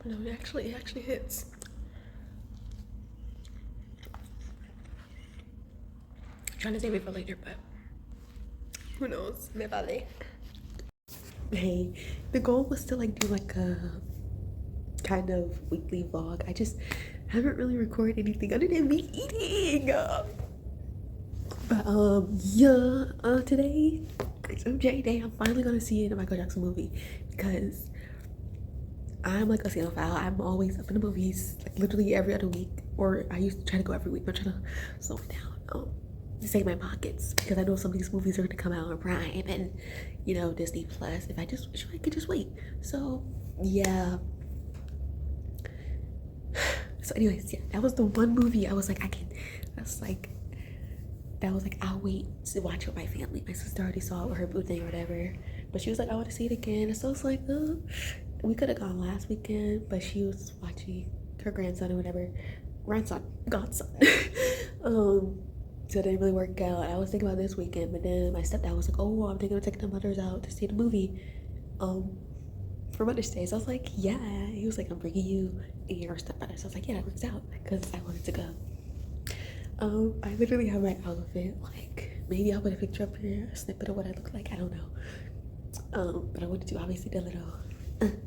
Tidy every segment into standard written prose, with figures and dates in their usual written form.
No, it actually hits. I'm trying to save it for later, but who knows? Me vale. Hey, the goal was to like do like a kind of weekly vlog. I just haven't really recorded anything other than me eating. But yeah, today it's MJ Day. I'm finally gonna see a Michael Jackson movie because I'm like a cinephile. I'm always up in the movies, like literally every other week. Or I used to try to go every week, but I'm trying to slow it down. To save my pockets because I know some of these movies are gonna come out on Prime and Disney Plus. If I could just wait. So yeah. So anyways, yeah, that was the one movie I was like, I'll wait to watch with my family. My sister already saw it with her boo thing or whatever. But she was like, I want to see it again. So it's like, we could have gone last weekend, but she was watching her grandson or whatever. Godson. So it didn't really work out. I was thinking about this weekend, but then my stepdad was like, oh, I'm thinking of taking the mothers out to see the movie. For Mother's Day. So I was like, yeah. He was like, I'm bringing you and your stepbrother. So I was like, yeah, that works out because I wanted to go. I literally have my outfit. Like, maybe I'll put a picture up here, a snippet of what I look like. I don't know. But I wanted to obviously the little, and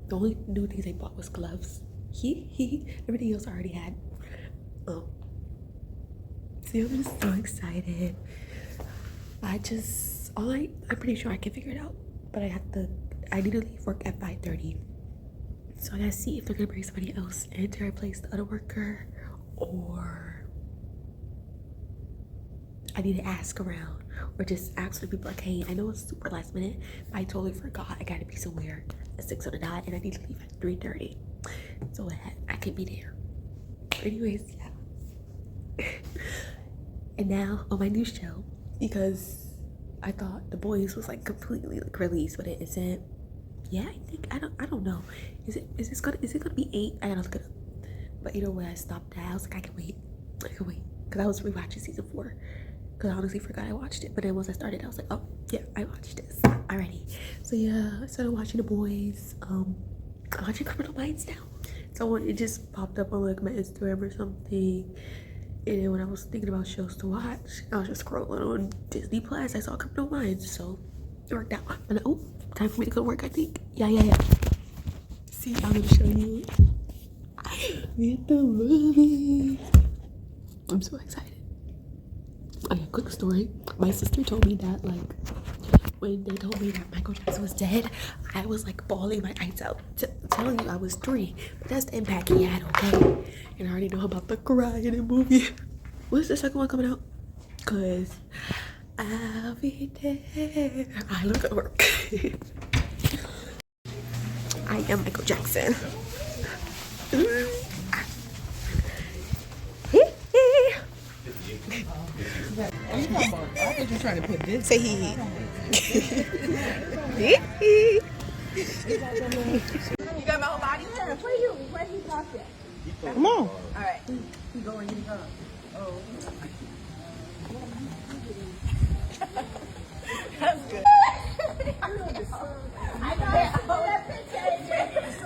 the only new things I bought was gloves. Everything else I already had. See, I'm just so excited. I'm pretty sure I can figure it out, but I need to leave work at 5:30. So I gotta see if they're gonna bring somebody else in to replace the other worker, or I need to ask around, or just ask the people like, hey, I know it's super last minute, but I totally forgot I gotta be somewhere at 6 on the dot and I need to leave at 3:30. So I can be there. Anyways, yeah. And now on my new show, because I thought The Boys was like completely like released, but it isn't. Yeah, I don't know. Is it gonna be 8? I gotta look it up. But either way, I stopped that. I was like, I can wait. Because I was rewatching season 4. Because I honestly forgot I watched it. But then once I started, I was like, oh yeah, I watched this already. So yeah, I started watching The Boys. I'm watching Criminal Minds now. So it just popped up on like my Instagram or something. And then when I was thinking about shows to watch, I was just scrolling on Disney Plus. I saw Criminal Minds, so it worked out. And time for me to go to work, I think. Yeah. See, I'm gonna show you me at the movie. I'm so excited. Okay, quick story. My sister told me that like when they told me that Michael Jackson was dead, I was like bawling my eyes out, telling you I was 3. But that's the impact he had, okay? And I already know about the crying in the movie. When's the second one coming out? Cause I'll be there. I look at work. I am Michael Jackson. I think you're trying to put this. Say he. You got my whole body? Yeah, where you talk at? Come on. Alright. You go and you go. Oh. That's good. I know that picture.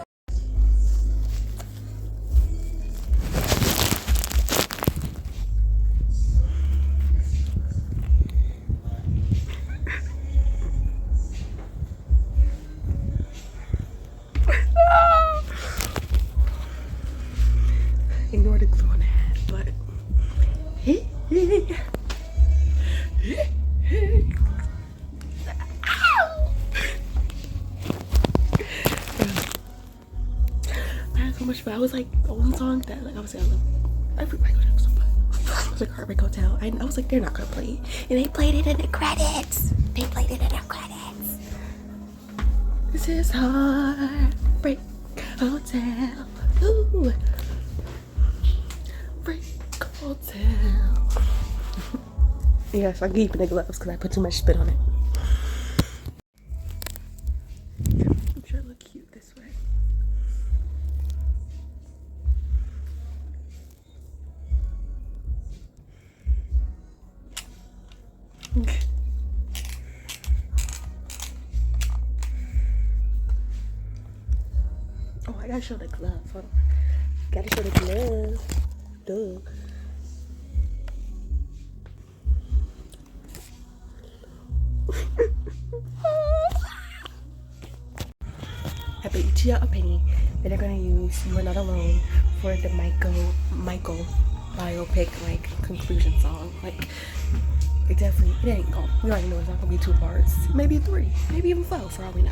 Ignore the glue on the hat, but I had so much fun. I was like the only song that like I was like I love every Michael Jackson, but I was like Heartbreak Hotel. I was like they're not gonna play it, and they played it in the credits. This is Heartbreak Hotel. Ooh. Break Hotel. Yes, I'm keeping the gloves because I put too much spit on it. I'm sure it look cute this way. I gotta show the glove. Hold on. Gotta show the glove. Duh. I bet you a penny that they're gonna use "You Are Not Alone" for the Michael biopic like conclusion song. Like it ain't gonna. We already know it's not gonna be 2 parts, maybe 3, maybe even 4 for all we know.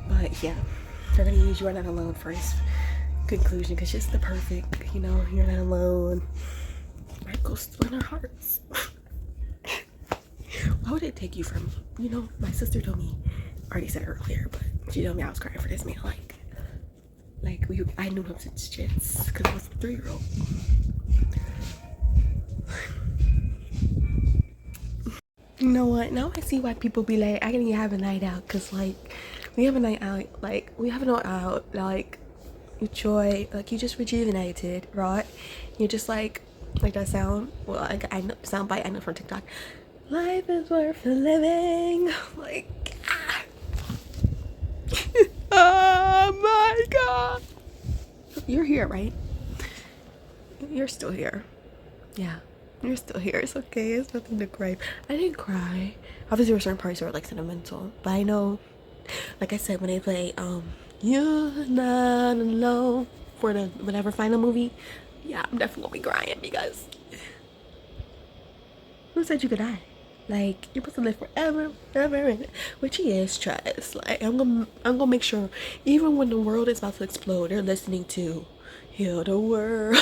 But yeah, they're gonna use "You Are Not Alone" for his conclusion because it's the perfect, you know, you're not alone. Michael's still in our hearts. Why would it take you from, you know, my sister told me, I already said it earlier, but she told me I was crying for this man. I knew him since jits because I was a 3-year-old. You know what? Now I see why people be like, I can have a night out because, like, we have a night out, like, we have a night out, like, with joy, like, you just rejuvenated, right? You're just like that sound. Well, I know sound bite. I know from TikTok. Life is worth living. Like, ah. Oh my god. You're here, right? You're still here. Yeah, you're still here. It's okay. It's nothing to cry. I didn't cry. Obviously, there were certain parts that were like sentimental, but I know, like I said, when they play "You're Not Alone" for the whatever final movie, yeah, I'm definitely gonna be crying because who said you could die? Like, you're supposed to live forever, ever, which he is. Trust. Like, I'm gonna make sure, even when the world is about to explode, they're listening to "Heal the World."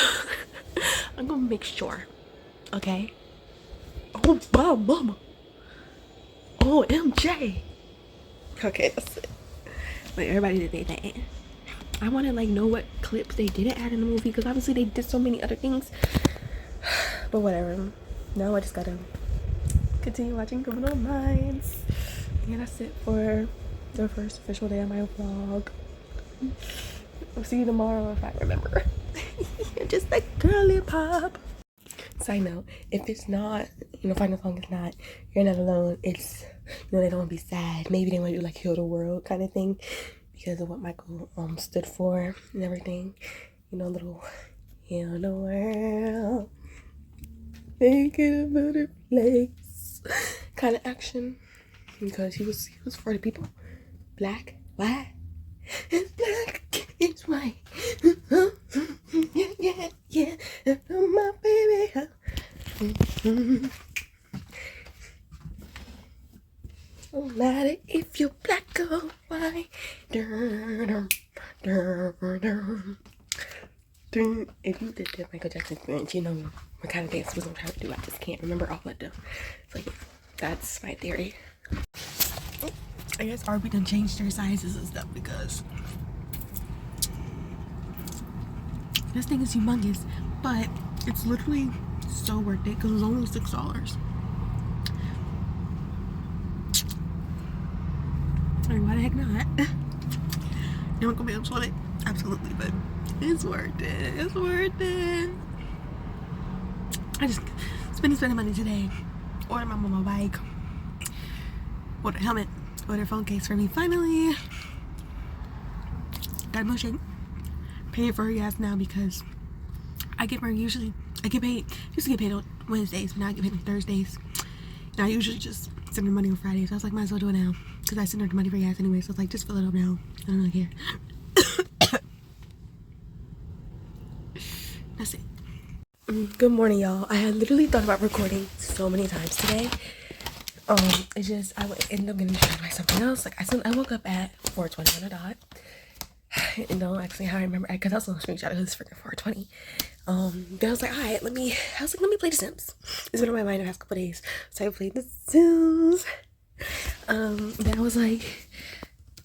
I'm gonna make sure. Okay. Oh, Bob, mama. Oh, MJ. Okay, that's it. But everybody did that. I want to like know what clips they didn't add in the movie because obviously they did so many other things. But whatever. Now I just gotta continue watching Criminal Minds. And that's it for the first official day of my vlog. I'll see you tomorrow if I remember. Just like girly pop. Side note, if it's not, you know, final song is not "You're Not Alone," it's, you know, they don't want to be sad. Maybe they want to do like "Heal the World" kind of thing because of what Michael stood for and everything. You know, little "Heal the World, make it a better place" kind of action because he was for the people. Black, white, it's black, it's white. Yeah, yeah, yeah, my baby. No matter if you're black or white. If you did the Michael Jackson experience, you know what kind of dance was I'm trying to do. I just can't remember all of them. So yeah, that's my theory. I guess Barbie done changed their sizes and stuff because this thing is humongous, but it's literally so worth it because it's only $6. Like, why the heck not? You want to go be on it? Absolutely, but it's worth it. It's worth it. I just spending money today. Order my mama a bike. Order a helmet. Order a phone case for me. Finally. Got a motion. Paying for her gas now because I get paid. Used to get paid on Wednesdays, but now I get paid on Thursdays. And I usually just send her money on Fridays. So I was like, might as well do it now because I send her the money for gas anyway. So I was like, just fill it up now. I don't really care. That's it. Good morning, y'all. I had literally thought about recording so many times today. It's just I would end up getting distracted by something else. Like I woke up at 4:20 on the dot. You know, actually how I remember, because I was going to screenshot of this freaking 4:20. Then I was like, alright, let me play The Sims. It's been on my mind the past couple days. So I played The Sims. Then I was like,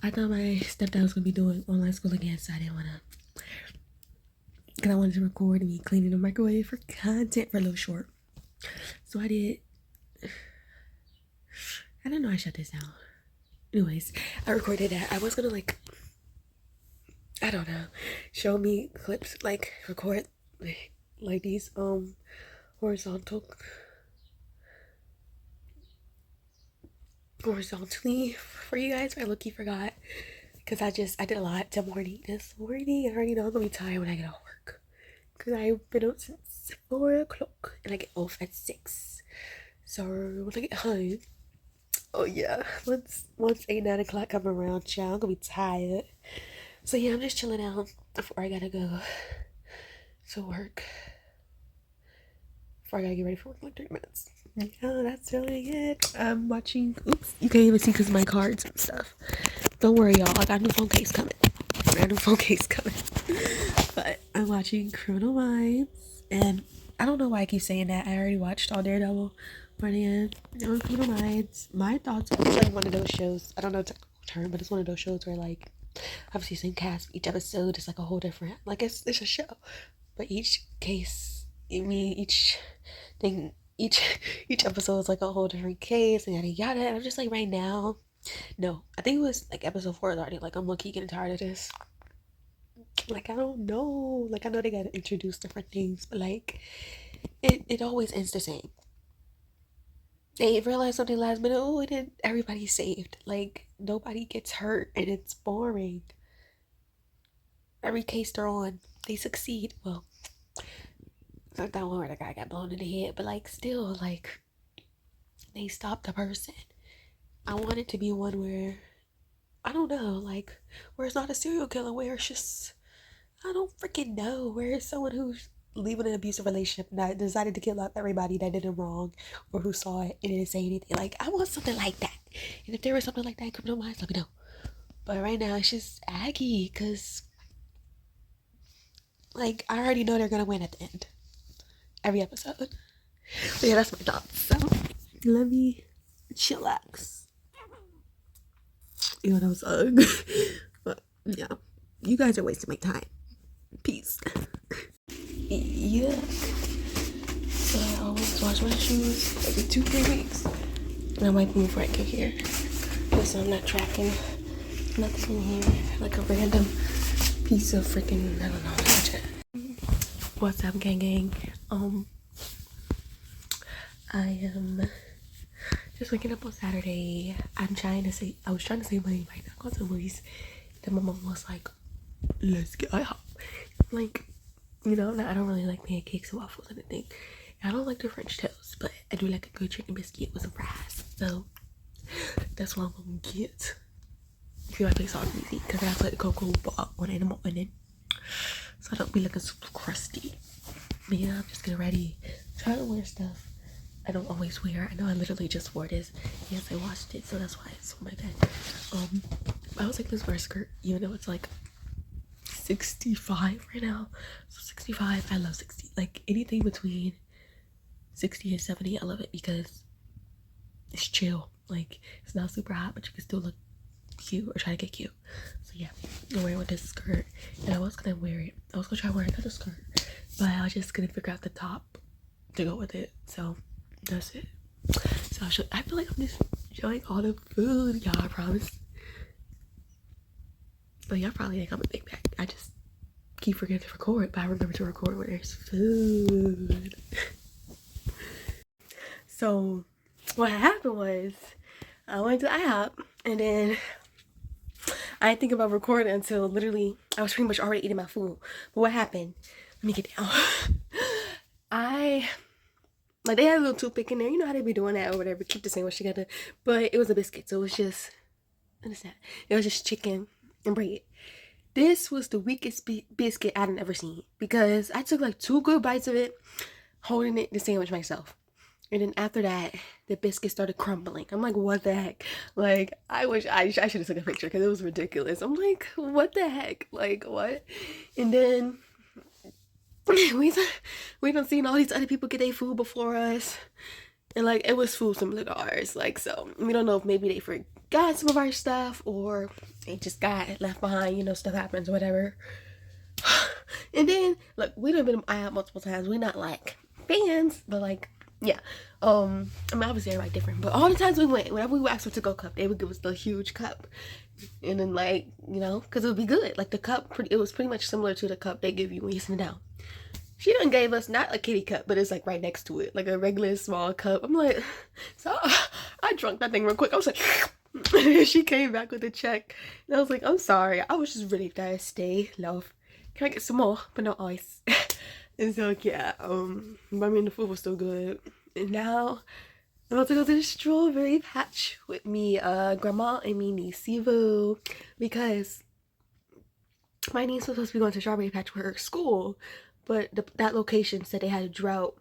I thought my stepdad was gonna be doing online school again, so I didn't wanna, because I wanted to record me cleaning the microwave for content for a little short. So I did. I didn't know I shut this down. Anyways, I recorded that. I was gonna like, I don't know, show me clips, like record like these horizontally for you guys. I low-key forgot because I did a lot this morning. I already know I'm gonna be tired when I get off work, because I've been up since 4 o'clock and I get off at 6. So when I get home, oh yeah, once 8, 9 o'clock come around, child, I'm gonna be tired. So yeah, I'm just chilling out before I gotta go to work. Before I gotta get ready for work in like 30 minutes. Yeah, that's really it. I'm watching. Oops, you can't even see because of my cards and stuff. Don't worry, y'all. I got a new phone case coming. But I'm watching Criminal Minds, and I don't know why I keep saying that. I already watched all Daredevil. But yeah, Criminal Minds. My thoughts. It's like one of those shows. I don't know the technical term, but it's one of those shows where like obviously same cast. Each episode is like a whole different. Like it's a show, but each case. I mean each thing. Each episode is like a whole different case and yada yada. And I'm just like right now. No, I think it was like episode 4 already. Like I'm low-key getting tired of this. Like I don't know. Like I know they gotta introduce different things, but like it always ends the same. They realize something last minute. Oh, and then everybody's saved. Like nobody gets hurt, and it's boring. Every case they're on, they succeed. Well, it's not that one where the guy got blown in the head, but like still, like they stopped the person. I want it to be one where I don't know, like where it's not a serial killer, where it's just I don't freaking know, where it's someone who's leaving an abusive relationship and that decided to kill out everybody that did him wrong or who saw it and didn't say anything. Like I want something like that. And if there was something like that in Criminal Minds, let me know. But right now it's just aggy because like I already know they're gonna win at the end. Every episode. So yeah, that's my thoughts. So let me chillax. Ew, that was ugly. But yeah, you guys are wasting my time. Peace. Yeah. So I always wash my shoes every 2-3 weeks. And I might move right in here. So I'm not tracking nothing in here. Like a random piece of freaking I don't know. What's up, gang? I am just waking up on Saturday. I was trying to save money right now. Go to the movies. Then my mom was like, let's get IHOP. Like, you know, I don't really like pancakes and waffles and anything. I don't like the French toast, but I do like a good chicken biscuit with some fries. So that's what I'm gonna get. I feel like it's all easy because I put the cocoa bar on in the morning, so I don't be looking super crusty. But yeah, I'm just getting ready. Try to wear stuff I don't always wear. I know I literally just wore this. Yes, I washed it, so that's why it's on my bed. I was like, let's wear a skirt, even though it's like 65 right now. So 65, I love 60. Like anything between 60 and 70, I love it because it's chill. Like it's not super hot, but you can still look cute or try to get cute. So yeah, I'm wearing with this skirt, and I was gonna wear it. I was gonna try wearing another skirt, but I was just gonna figure out the top to go with it. So that's it. So I feel like I'm just showing all the food, y'all. I promise. But y'all probably think I'm a big bag. I just keep forgetting to record, but I remember to record when there's food. So what happened was I went to IHOP, and then I didn't think about recording until literally I was pretty much already eating my food. But what happened? Let me get down. Like they had a little toothpick in there. You know how they be doing that or whatever. Keep the sandwich together. But it was a biscuit, so it was just, what is that? It was just chicken and bread. This was the weakest biscuit I'd ever seen because I took like 2 good bites of it, holding it the sandwich myself. And then after that, the biscuit started crumbling. I'm like, what the heck? Like, I wish I should have took a picture because it was ridiculous. I'm like, what the heck? Like, what? And then we done seen all these other people get their food before us, and like it was food similar to ours. Like, so we don't know if maybe they forgot some of our stuff or they just got left behind. You know, stuff happens, whatever. And then look, we done been out multiple times. We're not like fans, but like yeah. I mean, obviously everybody different, but all the times we went, whenever we asked for to-go cup, they would give us the huge cup. And then like, you know, because it would be good. Like the cup, it was pretty much similar to the cup they give you when you sit down. She done gave us not a kitty cup, but it's like right next to it, like a regular small cup. I'm like, so I drunk that thing real quick. I was like, She came back with a check. And I was like, I'm sorry. I was just really thirsty, love. Can I get some more? But no ice. And so yeah, but I mean the food was still good. And now I'm about to go to the strawberry patch with me grandma and me niece Sivu, because my niece was supposed to be going to strawberry patch with her school, but that location said they had a drought.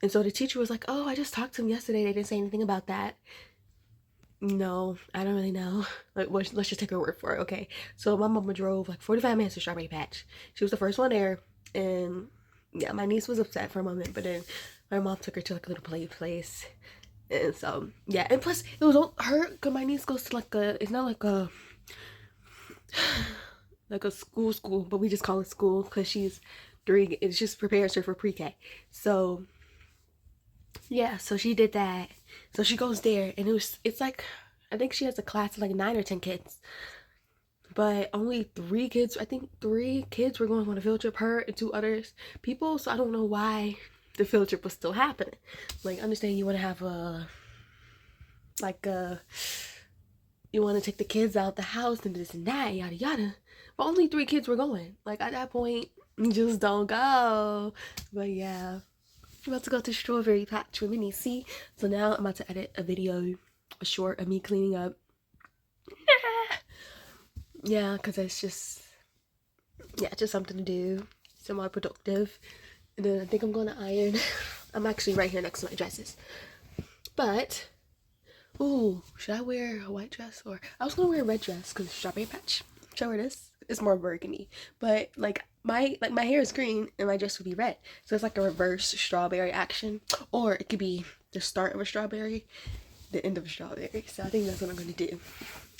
And so the teacher was like, oh, I just talked to them yesterday. They didn't say anything about that. No, I don't really know. Like, let's just take her word for it, okay? So my mama drove like 45 minutes to Strawberry Patch. She was the first one there, and yeah, my niece was upset for a moment, but then my mom took her to like a little place, and so yeah, and plus it was her, cause my niece goes to like it's not like a like a school, but we just call it school because she's 3. It just prepares her for pre-K. So yeah, so she did that. So she goes there, and it's like, I think she has a class of like 9 or 10 kids, but only 3 kids. I think 3 kids were going on a field trip, her and 2 others people. So I don't know why the field trip was still happening. Like, understand you want to have you want to take the kids out the house and this and that, yada yada. But only 3 kids were going. Like, at that point, you just don't go. But yeah. I'm about to go to Strawberry Patch with Minnie C. So now I'm about to edit a video, a short of me cleaning up. Yeah, because it's just, just something to do. Somewhat productive. And then I think I'm going to iron. I'm actually right here next to my dresses. But, ooh, should I wear a white dress? Or I was going to wear a red dress because Strawberry Patch. Should I wear this? It's more burgundy. But, like, my hair is green and my dress would be red, so it's like a reverse strawberry action, or it could be the start of a strawberry, the end of a strawberry. So I think that's what I'm gonna do.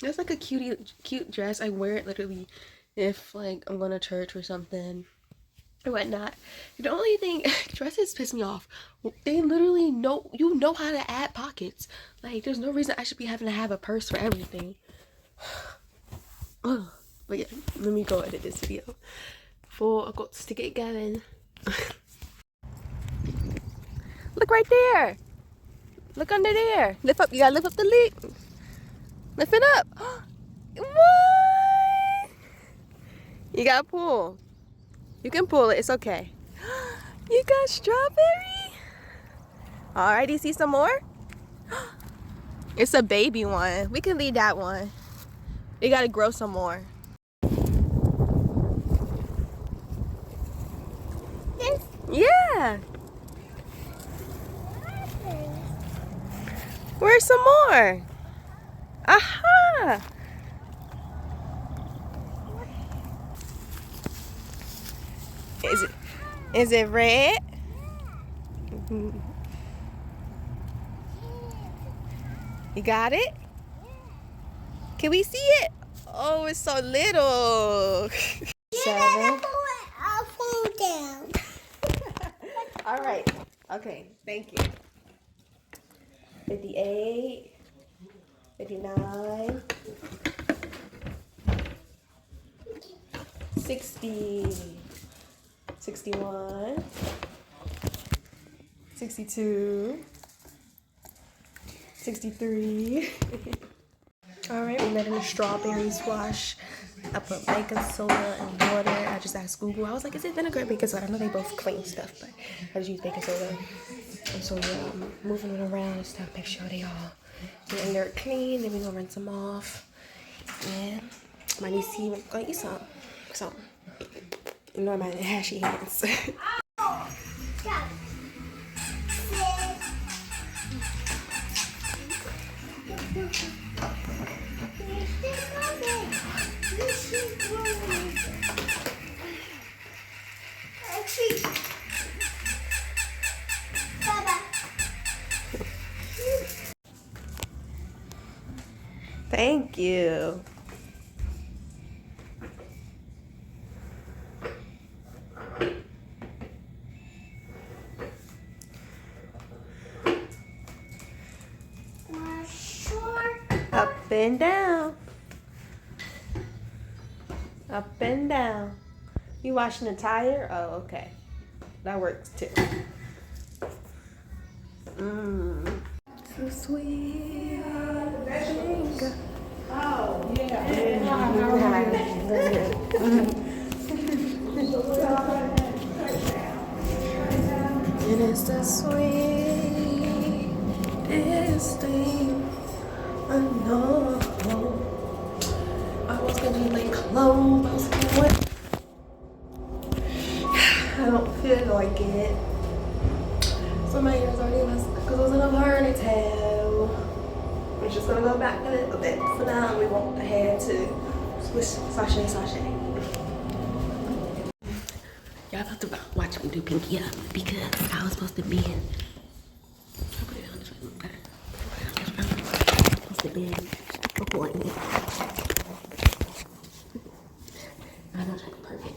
It's like a cute dress. I wear it literally if like I'm going to church or something or whatnot. The only thing, dresses piss me off. They literally know how to add pockets. Like, there's no reason I should be having to have a purse for everything. But yeah, let me go edit this video before I got to get going. Look right there. Look under there. Lift up. You gotta lift up the lid. Lift it up. What? You gotta pull. You can pull it. It's okay. You got strawberry? Alright, you see some more? It's a baby one. We can leave that one. You gotta grow some more. Yeah. Where's some more? Aha. Is it red? You got it? Can we see it? Oh, it's so little. 7. I'll fall down. All right. Okay. Thank you. 58. 59. 60. 61. 62. 63. All right, we made a strawberry squash. I put baking soda and water. I just asked Google. I was like, is it vinegar or baking soda? I know they both clean stuff, but I just use baking soda. And so yeah, I'm moving it around and stuff, make sure they all get they're clean. Then we're gonna rinse them off. And my niece even gonna eat some. So, you know, my ashy hands. Thank you. Up and down. Up and down. You washing the tire? Oh, okay. That works too. So sweet. Oh, yeah. And it's the sweetest thing I know. I was gonna be like clothes. I was like, what? I don't feel like it. So my hair's already messed up because I was in a ponytail. We're just gonna go back a little bit. For now, we want the hair to swish, sashay. Y'all about to watch me do pinky up because I was supposed to be in. I'll put it on this way. Okay. I'm supposed to be in recording it. I'm not trying to be perfect.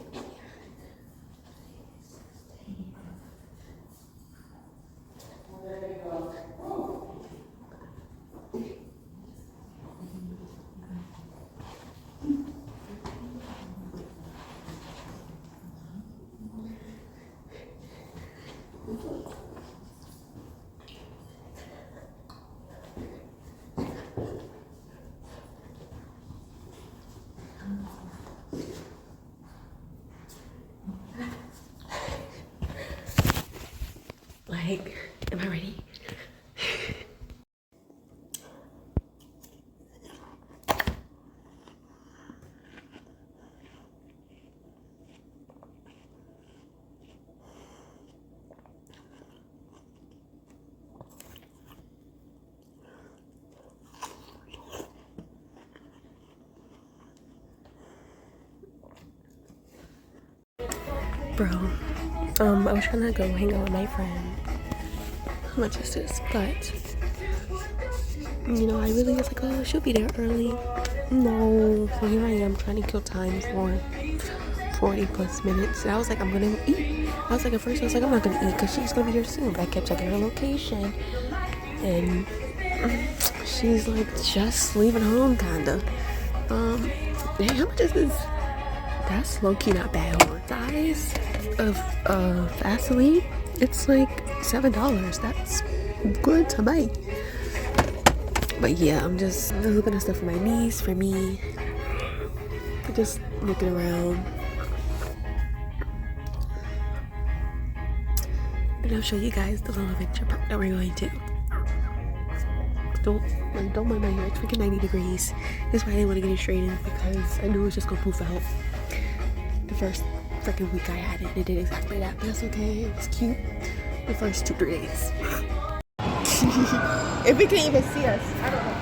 Like, am I ready? Bro, I was trying to go hang out with my friend, my sisters, but you know, I really was like, oh, she'll be there early. No, so here I am trying to kill time for 40 plus minutes. And I was like, I'm gonna eat. I was like, at first I was like, I'm not gonna eat because she's gonna be here soon. But I kept checking her location, and she's like just leaving home, kinda. Hey, how much is this? That's low-key not bad. Size of Vaseline, it's like $7. That's good to buy. But yeah, I'm just looking at stuff for my niece, for me. Just looking around. And I'll show you guys the little adventure park that we're going to. Don't mind my hair, it's freaking 90 degrees. That's why I didn't want to get it straightened because I knew it was just gonna poof out. The first freaking week I had it, it did exactly that, but that's okay. It was cute the first 2-3 days. If it can even see us, I don't know.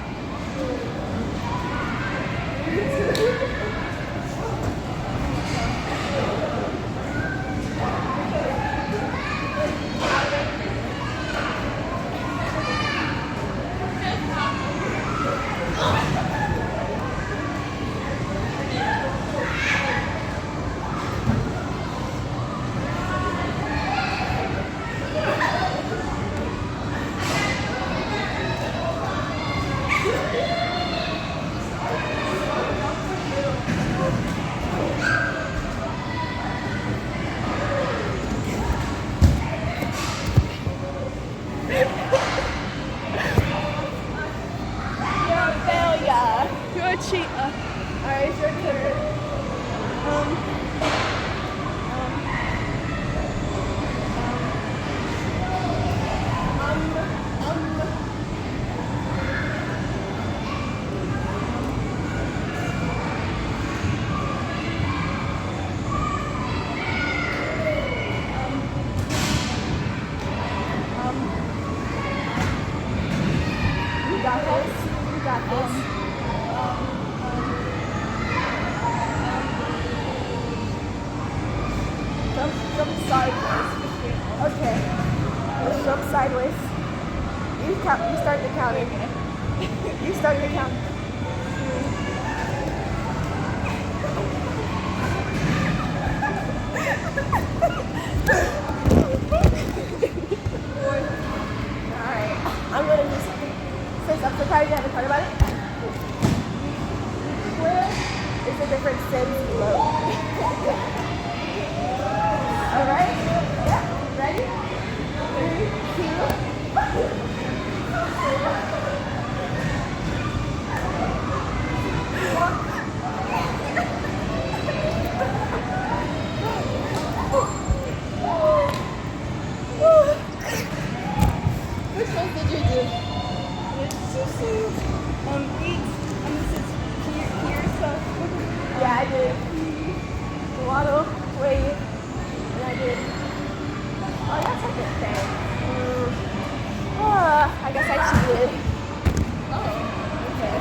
Jump sideways. Okay. Let's jump sideways. You start the counting. You start the count. Alright. I'm gonna just since I'm surprised you haven't thought about it. Where is the different sins below? Alright? Yeah. Ready? 3, 2, 1. I did waddle, wave, and I did. Oh, that's like a thing. I guess I cheated. Okay.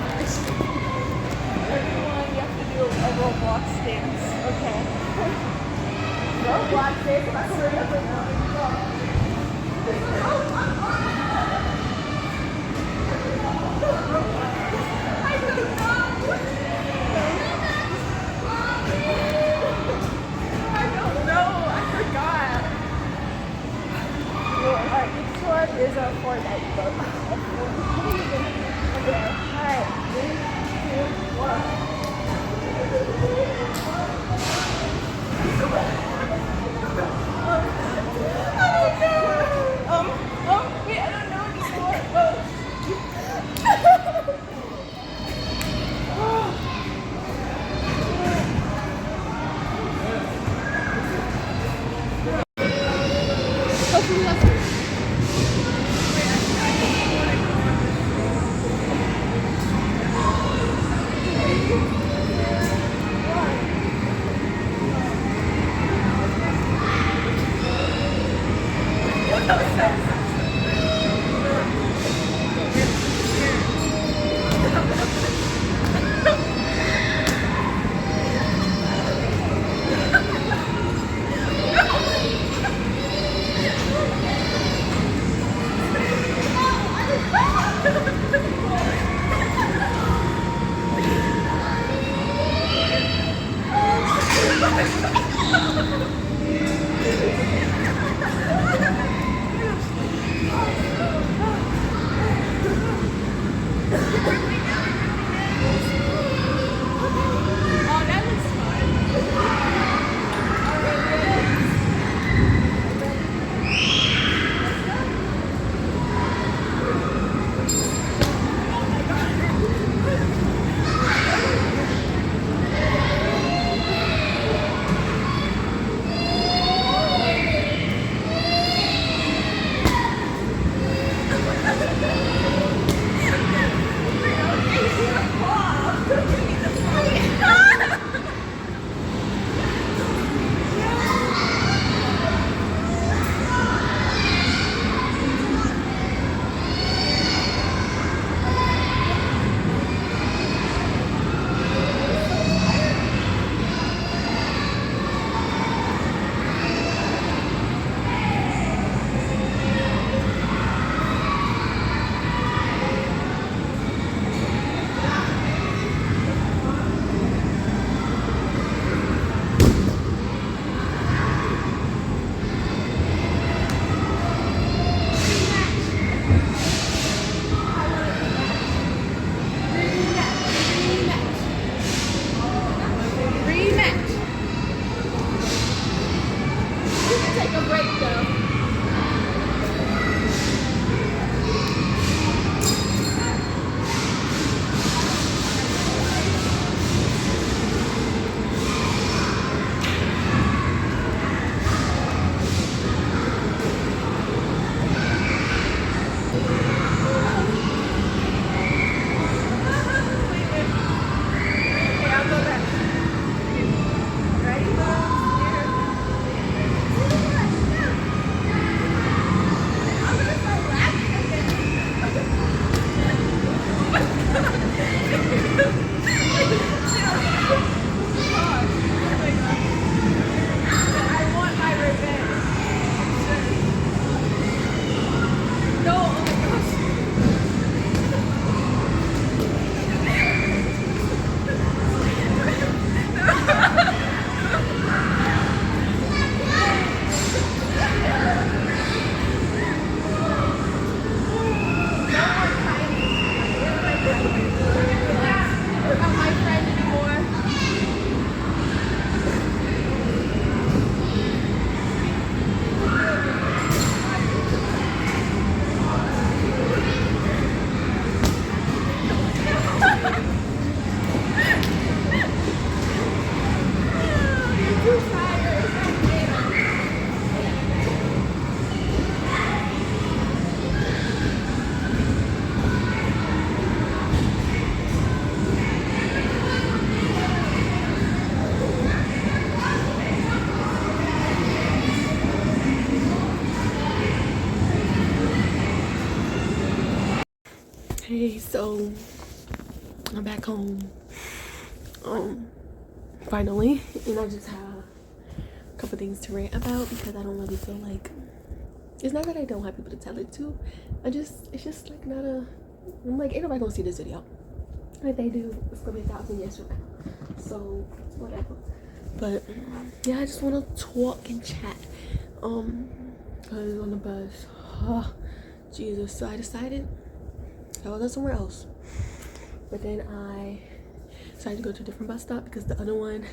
Everyone, you have to do a Roblox dance. Okay. Roblox dance. That's what we're doing now. I don't know. I forgot. Alright, each one is a Fortnite book. Okay. Alright. 3, 2, 1. Wait, I don't know anymore. Oh. So I'm back home. Finally, and I just have a couple things to rant about because I don't really feel like, it's not that I don't have people to tell it to. It's just like not a, I'm like, ain't nobody gonna see this video. If they do, it's gonna be 1,000 years from now. So whatever. But yeah, I just wanna talk and chat. Cause on the bus, Jesus. So I decided I was somewhere else. But then I decided to go to a different bus stop because the other one,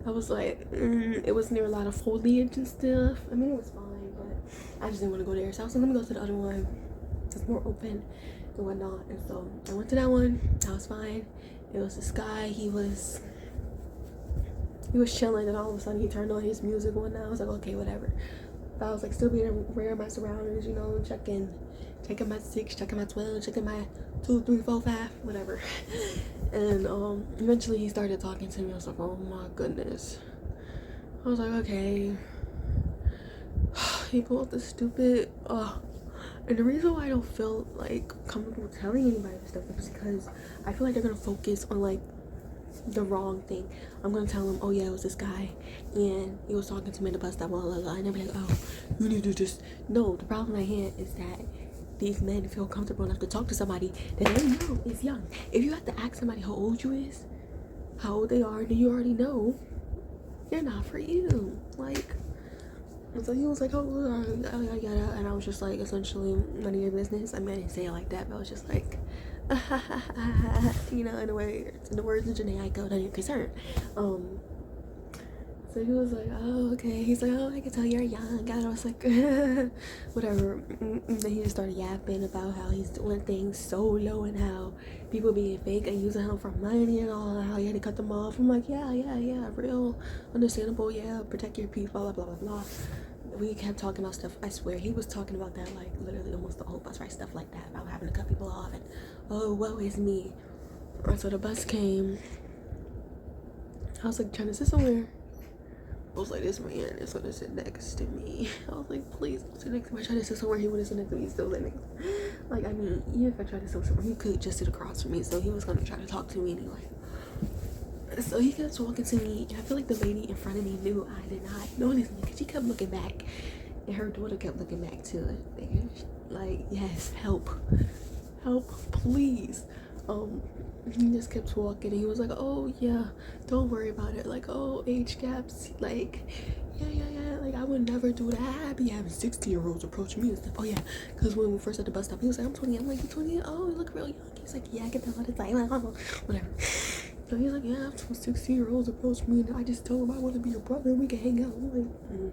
I was like, it was near a lot of foliage and stuff. I mean, it was fine, but I just didn't want to go there. So I was like, let me go to the other one that's more open and whatnot. And so I went to that one. That was fine. It was this guy. He was chilling, and all of a sudden he turned on his music and whatnot. I was like, okay, whatever. But I was like still being aware of my surroundings, you know, checking my 6, checking my 12, checking my 2, 3, 4, 5, whatever. And eventually he started talking to me. I was like, oh my goodness. I was like, okay. He pulled the stupid and the reason why I don't feel like comfortable telling anybody this stuff is because I feel like they're gonna focus on like the wrong thing. I'm gonna tell them, oh yeah, it was this guy and he was talking to me at the bus stop, blah blah blah, and they'll be like, oh, you need to just, no, the problem I had is that these men feel comfortable enough to talk to somebody that they know is young. If you have to ask somebody how old you is, how old they are, then you already know they're not for you. Like, and so he was like, oh, and I was just like, essentially, none of your business. I mean, I didn't say it like that, but I was just like, you know, in the words of Janae, I go, none of your concern. So he was like, oh, okay. He's like, oh, I can tell you're young. And I was like, whatever. And then he just started yapping about how he's doing things solo and how people being fake and using him for money and all, how he had to cut them off. I'm like, yeah, real understandable. Yeah, protect your peace, blah, blah, blah, blah, blah. We kept talking about stuff. I swear, he was talking about that like literally almost the whole bus ride, stuff like that, about having to cut people off and, oh, woe is me. And so the bus came. I was like trying to sit somewhere. I was like, this man is gonna sit next to me. I was like, please don't sit next to me. I tried to sit somewhere he wouldn't sit next to me. He still sit next to me. Like, I mean, even if I tried to sit somewhere, he could just sit across from me. So he was gonna try to talk to me anyway. So he kept talking to me. And I feel like the lady in front of me knew I did not notice me because she kept looking back. And her daughter kept looking back too. Like, yes, help, please. He just kept talking and he was like, oh yeah, don't worry about it, like, oh, age gaps, like, yeah, like, I would never do that. I be having 16-year-olds approach me and stuff. Oh yeah, because when we first at the bus stop, he was like, I'm 20. I'm like, you 20? Oh, you look real young. He's like, yeah, I get that all the time. Whatever. So he's like, yeah, 16-year-olds approach me and I just told him I want to be your brother and we can hang out. I'm like,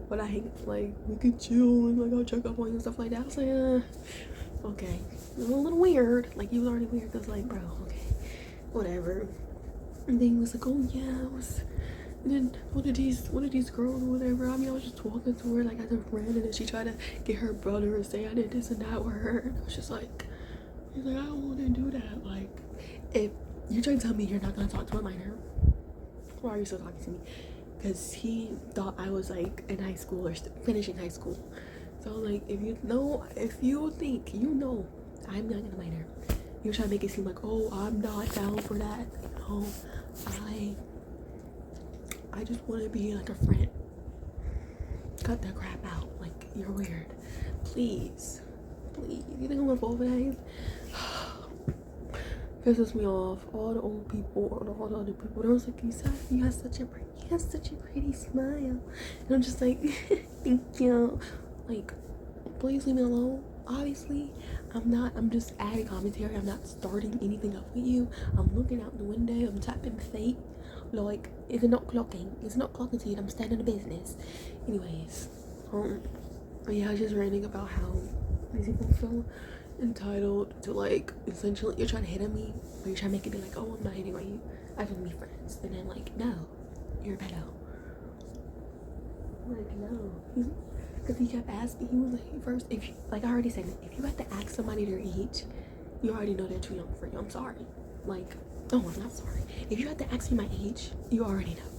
but I hang, like, we could chill and like I'll check up on you and stuff like that. I was like, okay. It was a little weird. Like, he was already weird. I was like, bro, okay, whatever. And then he was like, oh yeah, I was, and then one of these girls or whatever, I mean, I was just talking to her like as a friend, and then she tried to get her brother to say I did this and that with her, and I was just like, he's like, I don't want to do that. Like, if you're trying to tell me you're not gonna talk to a minor, why are you still talking to me? Because he thought I was like in high school or finishing high school. So like, if you think you know I'm young and a minor, you're trying to make it seem like, oh, I'm not down for that. No, I just want to be like a friend. Cut that crap out. Like, you're weird. Please. You think I'm gonna fall for that? Pisses me off. All the old people and all the other people. They was like, you have such a pretty smile. And I'm just like, thank you. Like, please leave me alone. Obviously, I'm just adding commentary. I'm not starting anything up with you. I'm looking out the window. I'm tapping fate. Like, it's not clocking to you. I'm standing the business. Anyways, but yeah, I was just ranting about how these people feel entitled to, like, essentially, you're trying to hit on me, or you're trying to make it be like, oh, I'm not hitting on you. I just want to be friends. And then, like, no, you're a pedo. Like, no. Because he kept asking, he was like, first, if you, like I already said, if you have to ask somebody their age, you already know they're too young for you. I'm sorry. Like, oh, I'm not sorry. If you have to ask me my age, you already know.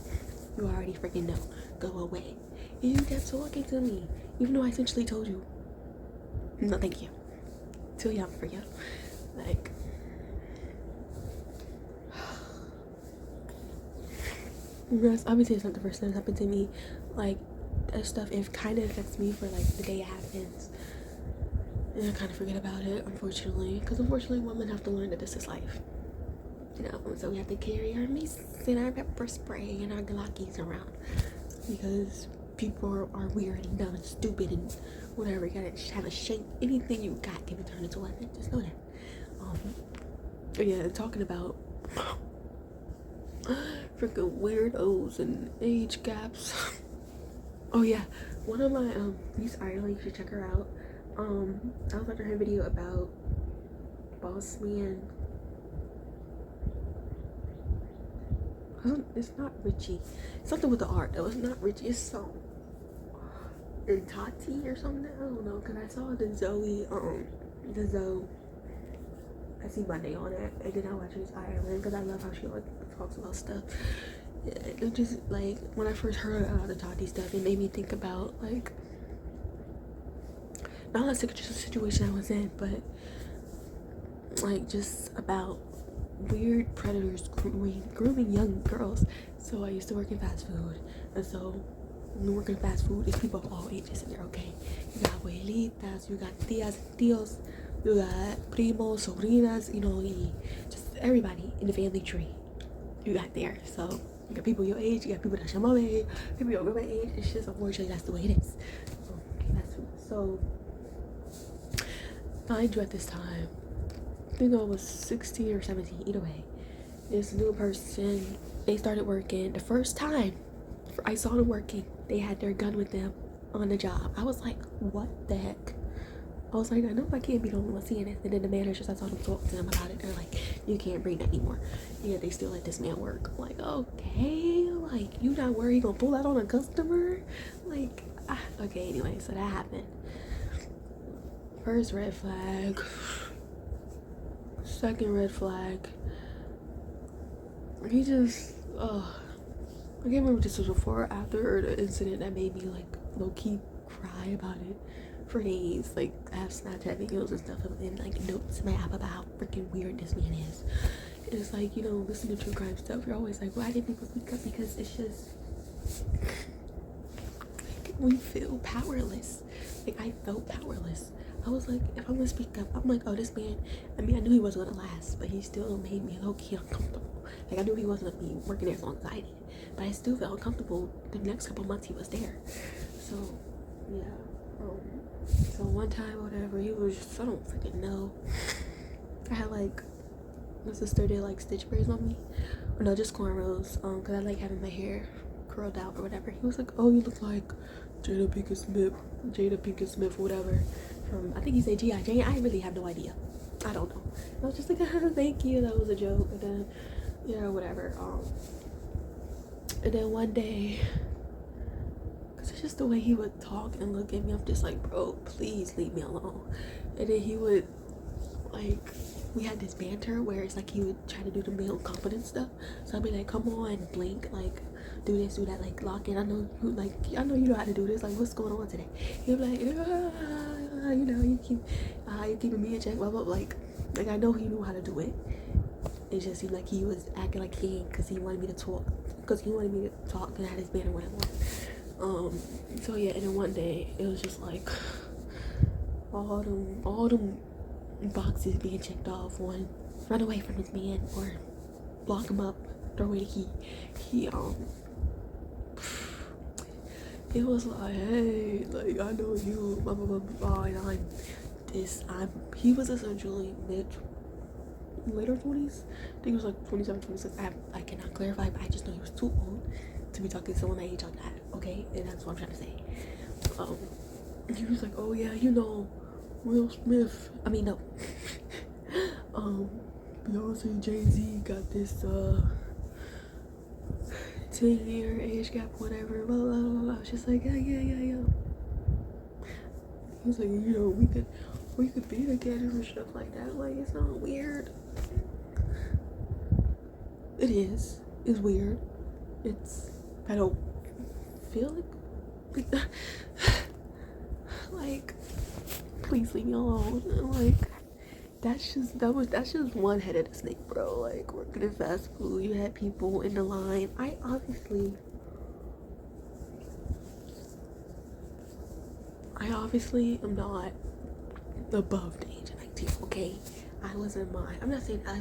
You already freaking know. Go away. And you kept talking to me, even though I essentially told you, no, thank you. Too young for you. Like, yes, obviously it's not the first time it's happened to me. Like, that stuff, it kind of affects me for like the day it happens. And I kind of forget about it, unfortunately. Because unfortunately, women have to learn that this is life. You know, so we have to carry our mace and our pepper spray and our Glockies around. Because people are weird and dumb and stupid and whatever. You gotta have a shape. Anything you got can be turned into a weapon. Just know that. Yeah, talking about freaking weirdos and age gaps. Oh yeah, one of my niece Ireland, you should check her out. I was watching her video about boss man. It's not Richie. Something with the art though. It's not Richie. It's some Tati or something. I don't know. Cause I saw the Zoe. I see Monday on it, and then I watch Miss Ireland because I love how she like talks about stuff. It just like when I first heard the Tati stuff, it made me think about like not like just a situation I was in, but like just about weird predators grooming young girls. So I used to work in fast food, and so when you work in fast food, it's people of all ages in there. Okay, you got abuelitas, you got tias, tios, you got primos, sobrinas, you know, just everybody in the family tree you got there. So you got people your age, you got people that's your mom age, people your grandma age. It's just unfortunately that's the way it is. So mind you, at this time, I think I was 16 or 17, either way. This new person, they started working. The first time I saw them working, they had their gun with them on the job. I was like, what the heck? I was like, I know I can't be the only one seeing this. And then the managers, I saw them talk to them about it. They're like, you can't bring that anymore. Yeah, they still let this man work. I'm like, okay, like, you not worried you gonna pull that on a customer? Like, okay, anyway, so that happened. First red flag. Second red flag. He just, I can't remember if this was before or after the incident that made me like low-key cry about it for days. Like, I have Snapchat videos and stuff and like notes in my app about how freaking weird this man is. And it's like, you know, listening to true crime stuff, you're always like, why did people speak up? Because it's just like, we feel powerless. Like, I felt powerless. I was like, if I'm gonna speak up, I'm like, oh, this man, I mean, I knew he wasn't gonna last, but he still made me low-key uncomfortable. Like, I knew he wasn't gonna be working there as long as I did, but I still felt uncomfortable the next couple months he was there. So, yeah. So one time, whatever, he was just, I don't freaking know. I had like, my sister did like stitch braids on me. Or no, just cornrows, cause I like having my hair curled out or whatever. He was like, oh, you look like Jada Pinkett Smith, whatever. From, I think he said G.I. Jane. I really have no idea. I don't know. I was just like, thank you, that was a joke. And then, yeah, whatever. And then one day, cause it's just the way he would talk and look at me, I'm just like, bro, please leave me alone. And then he would, like, we had this banter where it's like he would try to do the male confidence stuff. So I'd be like, come on, blink, like, do this, do that, like, lock in. I know you, like, I know you know how to do this. Like, what's going on today? He'd be like, you know, you keeping me in check, blah, blah, blah. Like, I know he knew how to do it. It just seemed like he was acting like he ain't, because he wanted me to talk. Because he wanted me to talk and I had his banner whatever. So yeah, and then one day, it was just like, all them boxes being checked off. One, run away from this man, or lock him up, throw away the key. It was like, hey, like, I know you, blah, blah, blah, blah, and he was essentially later 20s. I think it was like 27, 26. I cannot clarify, but I just know he was too old to be talking to someone my age like that, okay? And that's what I'm trying to say. He was like, oh yeah, you know, Will Smith, I mean, no. Beyonce, Jay-Z got this, 10-year age gap, whatever, blah, blah, blah, blah. I was just like, yeah. He was like, you know, we could be together and stuff like that. Like, it's not weird. It is. It's weird. I don't feel like, please leave me alone. Like, that's just one head of the snake, bro. Like working in fast food, you had people in the line. I obviously am not above the age of 19, okay? I wasn't mine. I'm not saying I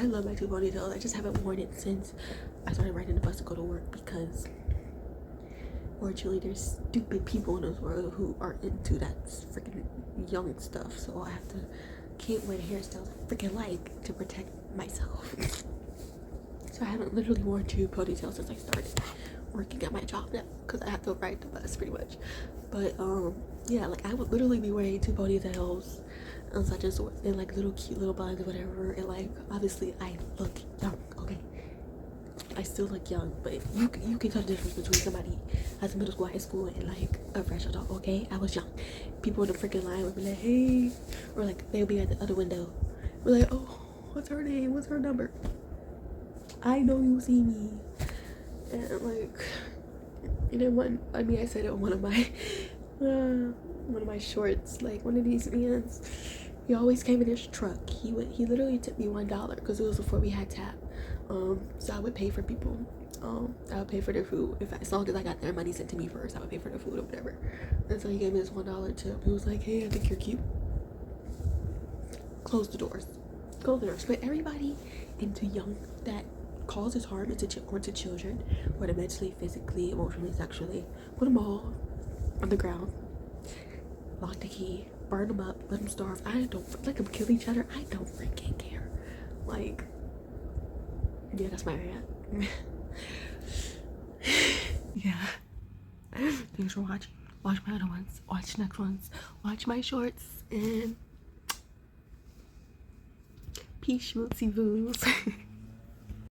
love my two ponytails. I just haven't worn it since I started riding the bus to go to work because fortunately there's stupid people in this world who are into that freaking young stuff. So I have to can't wear the hairstyles I freaking like to protect myself. So I haven't literally worn two ponytails since I started working at my job now because I have to ride the bus pretty much. But yeah, like I would literally be wearing two ponytails and such and so and like little cute little buns or whatever, and like obviously I look young, okay? I still look young, but you can tell the difference between somebody as a middle school, high school, and like a fresh adult, okay? I was young. People in the freaking line would be like, hey, or like they'll be at the other window. We're like, oh, what's her name? What's her number? I know you see me. And like, and then I said it on one of my shorts, like one of these mans, he always came in his truck. He literally tipped me $1 because it was before we had tap. So I would pay for people. I would pay for their food as long as I got their money sent to me first. I would pay for their food or whatever. And so he gave me this $1 tip. He was like, hey, I think you're cute. Close the doors. But everybody into young that causes harm to children, whether mentally, physically, emotionally, sexually, put them all on the ground. Lock the key. Burn them up. Let them starve. I don't let them kill each other. I don't freaking care. Like, yeah, that's my rant. Yeah. Thanks for watching. Watch my other ones. Watch next ones. Watch my shorts. And peace, schmoozy boos.